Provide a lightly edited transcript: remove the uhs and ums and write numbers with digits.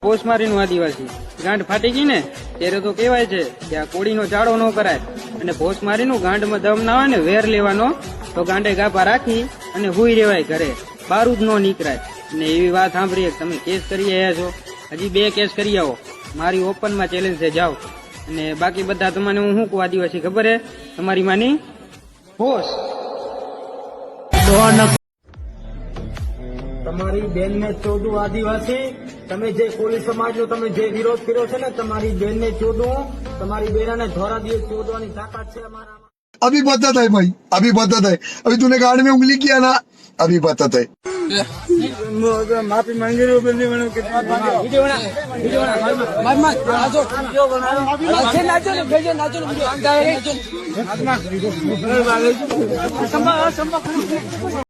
પોસમારીનું આદિવાસી ગાંઠ ફાટી ગઈ ને ત્યારે તો કહેવાય છે કે આ કોળીનો ચાળો ન કરાય અને પોસમારીનું ગાંઠમાં દમ ના હોય ને વેર લેવાનો તો ગાંઠે ગાપા રાખી અને હુઈ રેવાય ઘરે બારું જ ન નીકળાય. અને એવી વાત સાંભળીએ તમે કેસ કરી આવ્યા છો, હજી 2 કેસ કરી આવો. મારી ઓપનમાં ચેલેન્જ છે, જાઓ. અને બાકી બધા તમને હું શું કહું આદિવાસી ખબર હે, તમારી માની હોશ. તમારી બેન ને ચોદું આદિવાસી, તમે જે કોળી સમાજ નો તમે જે વિરોધ કર્યો છે ને, તમારી બેન ને ચોદું, તમારી બેનાને ધોરા દિવસ ચોદવાની તાકાત છે અમારા. अभी पता है भाई, अभी पता है. अभी तूने गाड़ में उंगली किया ना, अभी पता है. माफी मांगी रही हूँ.